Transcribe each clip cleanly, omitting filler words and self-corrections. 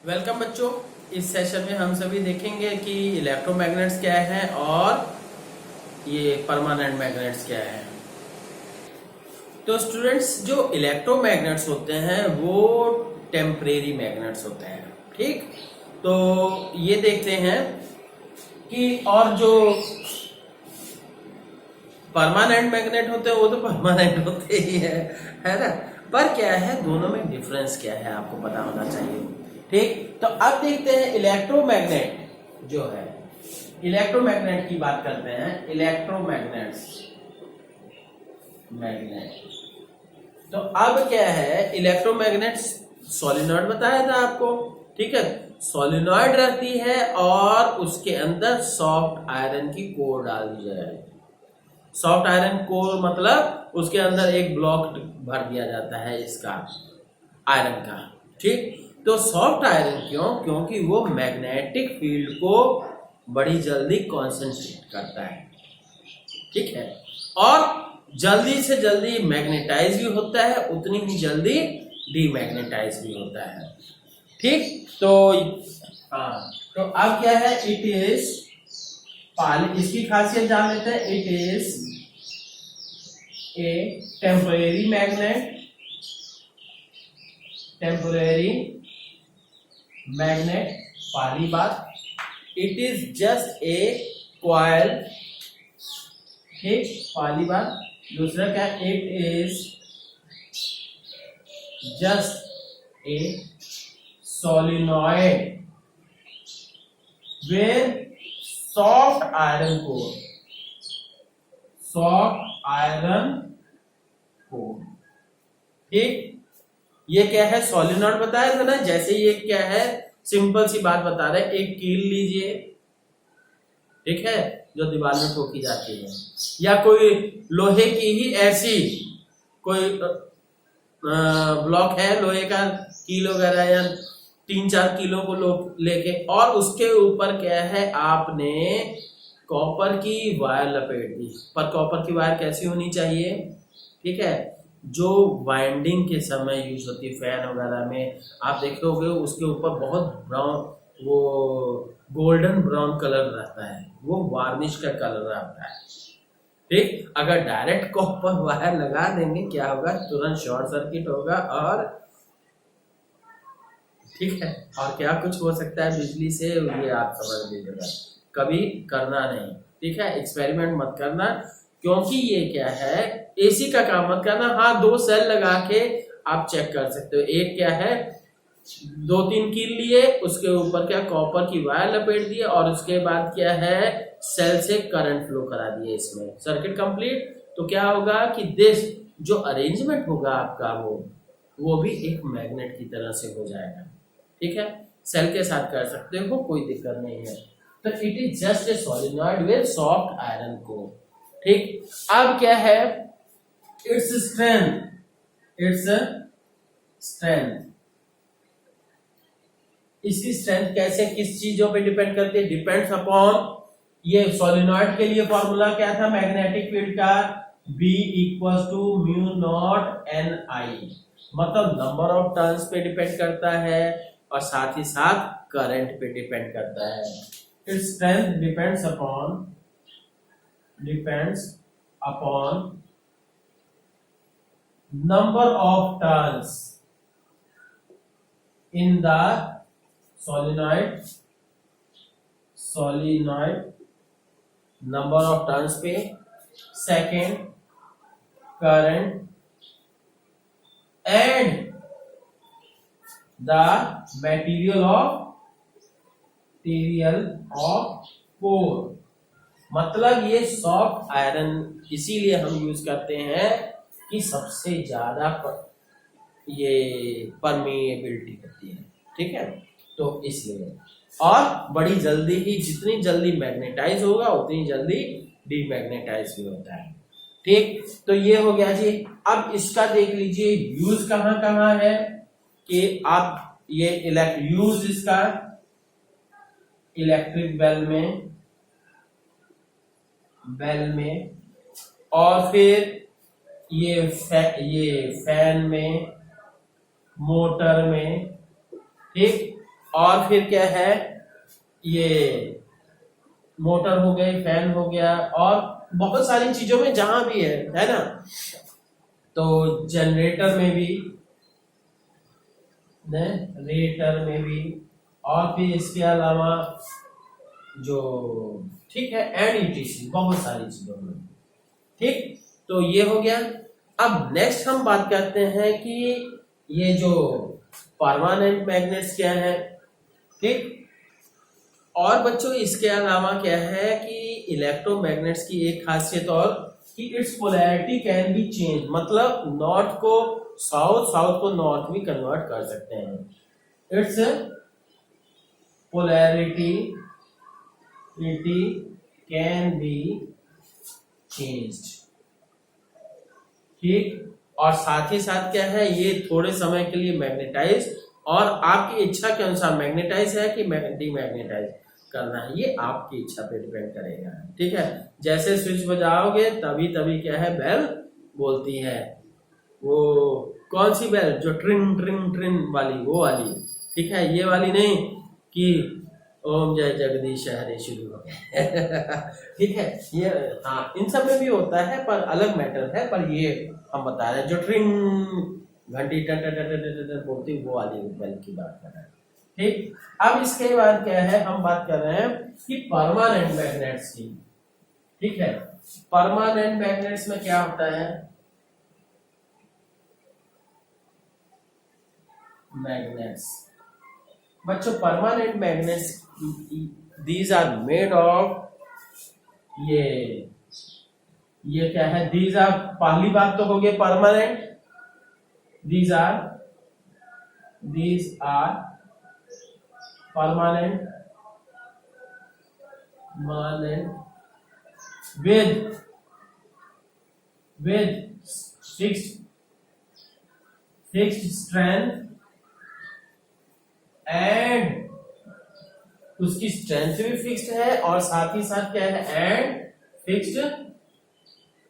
Welcome बच्चों। इस session में हम सभी देखेंगे कि इलेक्ट्रोमैग्नेट्स क्या है और ये परमानेंट मैग्नेट्स क्या है। तो स्टूडेंट्स, जो इलेक्ट्रोमैग्नेट्स होते हैं वो टेम्परेरी मैग्नेट्स होते हैं। ठीक, तो ये देखते हैं कि और जो परमानेंट मैग्नेट होते हैं वो तो परमानेंट होते ही है ना। पर क्या है, दोनों में डिफरेंस क्या है आपको पता होना चाहिए। ठीक, तो अब देखते हैं इलेक्ट्रोमैग्नेट जो है, इलेक्ट्रोमैग्नेट की बात करते हैं। इलेक्ट्रोमैग्नेट्स मैग्नेट, तो अब क्या है, इलेक्ट्रोमैग्नेट सोलिनॉइड बताया था आपको। ठीक है, सोलिनॉइड रहती है और उसके अंदर सॉफ्ट आयरन की कोर डाल दी जाए। सॉफ्ट आयरन कोर मतलब उसके अंदर एक ब्लॉक भर दिया जाता है इसका आयरन का। ठीक, तो सॉफ्ट आयरन क्यों? क्योंकि वो मैग्नेटिक फील्ड को बड़ी जल्दी कॉन्सेंट्रेट करता है। ठीक है, और जल्दी से जल्दी मैग्नेटाइज भी होता है, उतनी ही जल्दी डीमैग्नेटाइज भी होता है। ठीक, तो हाँ, तो अब क्या है, इट इज इसकी खासियत जान लेते हैं। It is a temporary magnet, temporary magnet पहली बात। It is just a coil. ठीक, पहली बात। दूसरा क्या, it is just a solenoid where soft iron core, soft iron core. ठीक, ये क्या है, सोलिनॉइड बताया था ना। जैसे ये क्या है, सिंपल सी बात बता रहे हैं, एक कील लीजिए, ठीक है, जो दीवार में ठोकी जाती है, या कोई लोहे की ही ऐसी कोई ब्लॉक है लोहे का, कील वगैरह, या 3-4 किलो को लेके, और उसके ऊपर क्या है, आपने कॉपर की वायर लपेट दी। पर कॉपर की वायर कैसी होनी चाहिए? ठीक है, जो वाइंडिंग के समय यूज होती है फैन वगैरह में, आप देखे होंगे उसके ऊपर बहुत ब्राउन, वो गोल्डन ब्राउन कलर रहता है, वो वार्निश का कलर रहता है। ठीक, अगर डायरेक्ट कॉपर वायर लगा देंगे क्या होगा, तुरंत शॉर्ट सर्किट होगा, और ठीक है, और क्या कुछ हो सकता है बिजली से, ये आप समझ लीजिएगा। कभी करना नहीं, ठीक है, एक्सपेरिमेंट मत करना, क्योंकि ये क्या है, एसी का काम मत करना। हाँ, 2 सेल लगा के आप चेक कर सकते हो। एक क्या है, 2-3 कील लिए, उसके ऊपर क्या कॉपर की वायर लपेट दिए, और उसके बाद क्या है, सेल से करंट फ्लो करा दिए, इसमें सर्किट कंप्लीट। तो क्या होगा कि दिस जो अरेंजमेंट होगा आपका, वो भी एक मैग्नेट की तरह से हो जाएगा। ठीक है, सेल के साथ कर सकते हो, कोई दिक्कत नहीं है। तो it is just a solenoid with soft iron core. ठीक, अब क्या है, इट्स स्ट्रेंथ, इट्स स्ट्रेंथ। इसकी स्ट्रेंथ कैसे, किस चीजों पे डिपेंड करती है? डिपेंड्स अपॉन, ये सोलिनॉइड के लिए फॉर्मूला क्या था मैग्नेटिक फील्ड का, B equal to mu naught NI, मतलब नंबर ऑफ टर्न्स पे डिपेंड करता है, और साथ ही साथ करंट पे डिपेंड करता है। Its strength depends upon number of turns in the solenoid, number of turns पे, second current, and the material of core। मतलब ये सॉफ्ट आयरन इसीलिए हम यूज करते हैं कि सबसे ज्यादा ये परमिएबिलिटी होती है। ठीक है, तो इसलिए, और बड़ी जल्दी ही, जितनी जल्दी मैग्नेटाइज होगा उतनी जल्दी डीमैग्नेटाइज भी होता है। ठीक, तो ये हो गया जी। अब इसका देख लीजिए यूज कहाँ कहाँ है, कि आप ये यूज इसका इलेक्ट्रिक बेल में, और फिर ये फैन में, मोटर में। ठीक, और फिर क्या है, ये मोटर हो गई, फैन हो गया, और बहुत सारी चीजों में जहां भी है ना। तो जनरेटर में भी, जनरेटर में भी, और फिर इसके अलावा जो, ठीक है, एंड ईटीसी, बहुत सारी चीजों में। ठीक, तो ये हो गया। अब नेक्स्ट हम बात करते हैं कि ये जो परमानेंट मैग्नेट्स क्या है। ठीक, और बच्चों इसके अलावा क्या है कि इलेक्ट्रोमैग्नेट्स की एक खासियत और कि it's polarity can be change, मतलब नॉर्थ को साउथ, साउथ को नॉर्थ भी कन्वर्ट कर सकते हैं। It's polarity can be changed. ठीक, और साथ ही साथ क्या है, ये थोड़े समय के लिए मैग्नेटाइज, और आपकी इच्छा के अनुसार मैग्नेटाइज है कि डीमैग्नेटाइज करना है, ये आपकी इच्छा पे डिपेंड करेगा। ठीक है, जैसे स्विच बजाओगे तभी तभी क्या है, बेल बोलती है। वो कौन सी बेल, जो ट्रिंग ट्रिंग ट्रिंग वाली, वो वाली। ठीक है, ये वाली नहीं कि ओम जय जगदीश हरे शुरू हो गया। ठीक है, ये हाँ इन सब में भी होता है पर अलग मैटर है, पर ये हम बता रहे हैं जो ट्रिंग घंटी टन टन टन टन टन बोलती वो वाली बेल की बात कर रहे हैं। ठीक, अब इसके बाद क्या है, हम बात कर रहे हैं कि परमानेंट मैग्नेट्स की। ठीक है, परमानेंट मैग्नेट्स में क्या होता है, मैग्नेट्स बच्चों, permanent magnets these are made of, ये क्या है, दीज आर, पहली बात तो हो गई permanent, these are permanent with fixed strength, and उसकी स्ट्रेंथ भी फिक्स्ड है, और साथ ही साथ क्या है, and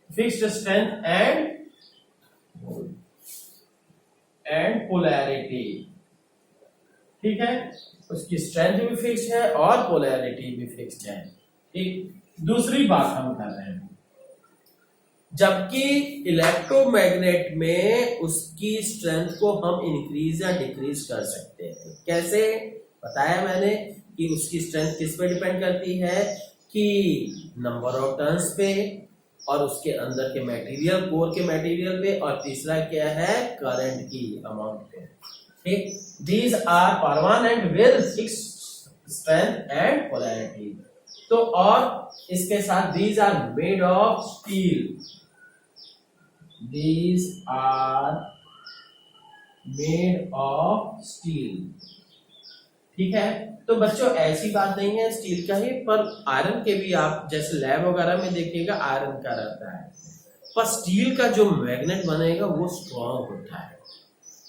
fixed strength and polarity. ठीक है, उसकी स्ट्रेंथ भी फिक्स्ड है और पोलैरिटी भी फिक्स्ड है। ठीक, दूसरी बात हम कर रहे हैं, जबकि इलेक्ट्रोमैग्नेट में उसकी स्ट्रेंथ को हम इंक्रीज या डिक्रीज कर सकते हैं। कैसे, बताया मैंने कि उसकी स्ट्रेंथ किस पे डिपेंड करती है, कि नंबर ऑफ टर्न्स पे, और उसके अंदर के मटेरियल, कोर के मटेरियल पे, और तीसरा क्या है, करंट की अमाउंट पे। ठीक, these are permanent with fixed strength and polarity. तो और इसके साथ these are made of steel, these are made of steel. ठीक है, तो बच्चों ऐसी बात नहीं है स्टील का ही, पर आयरन के भी आप जैसे लैब वगैरह में देखिएगा आयरन का रहता है, पर स्टील का जो मैग्नेट बनेगा वो स्ट्रॉन्ग होता है।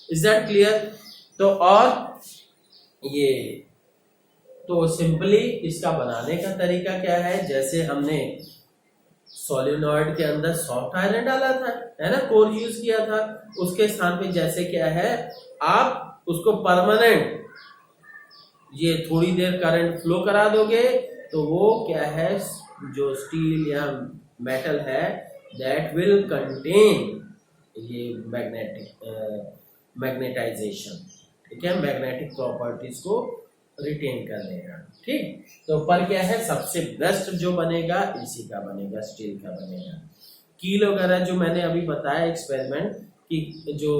Is that clear? तो और ये तो सिंपली इसका बनाने का तरीका क्या है, जैसे हमने सोलिनॉइड के अंदर सॉफ्ट आयरन डाला था, है ना, कोर यूज किया था, उसके स्थान पे जैसे क्या है, आप उसको परमानेंट ये थोड़ी देर करंट फ्लो करा दोगे, तो वो क्या है, जो स्टील या मेटल है, दैट विल कंटेन ये मैग्नेटाइजेशन। ठीक है, मैग्नेटिक प्रॉपर्टीज को रिटेन कर लेगा। ठीक, तो पर क्या है, सबसे बेस्ट जो बनेगा इसी का बनेगा, स्टील का बनेगा। कील वगैरह जो मैंने अभी बताया एक्सपेरिमेंट कि जो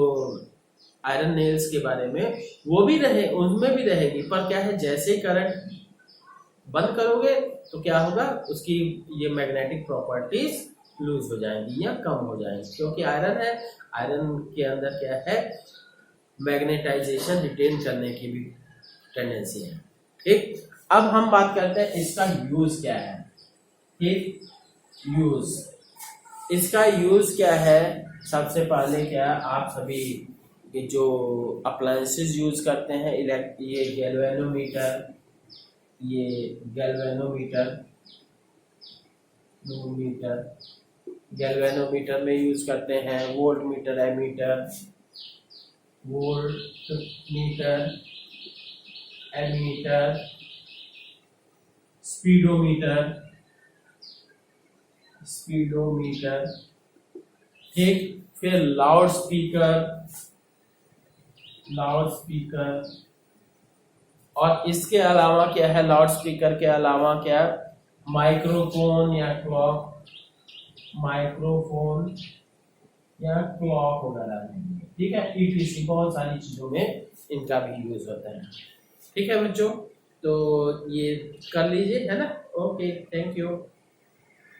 आयरन नेल्स के बारे में, वो भी रहे, उनमें भी रहेगी, पर क्या है, जैसे करंट बंद करोगे तो क्या होगा, उसकी ये मैग्नेटिक प्रॉपर्टीज लूज हो जाएंगी या कम हो जाएंगी, क्योंकि आयरन है, आयरन के अंदर क्या है, मैग्नेटाइजेशन रिटेन करने की भी टेंडेंसी है। ठीक, अब हम बात करते हैं इसका यूज क्या है। ठीक, इसका यूज क्या है, सबसे पहले क्या, आप सभी ये जो अप्लायंसेस यूज करते हैं, ये गैल्वेनोमीटर में यूज करते हैं, volt meter ammeter, speedometer, speedometer, ठीक। फिर लाउड स्पीकर, लाउड स्पीकर, और इसके अलावा क्या है, लाउड स्पीकर के अलावा क्या, माइक्रोफोन या क्लॉक, माइक्रोफोन या क्लॉक वगैरह, ठीक है। ईटीसी बहुत सारी चीजों में इनका भी यूज होता है, ठीक है बच्चों। तो ये कर लीजिए, है ना। Okay, thank you.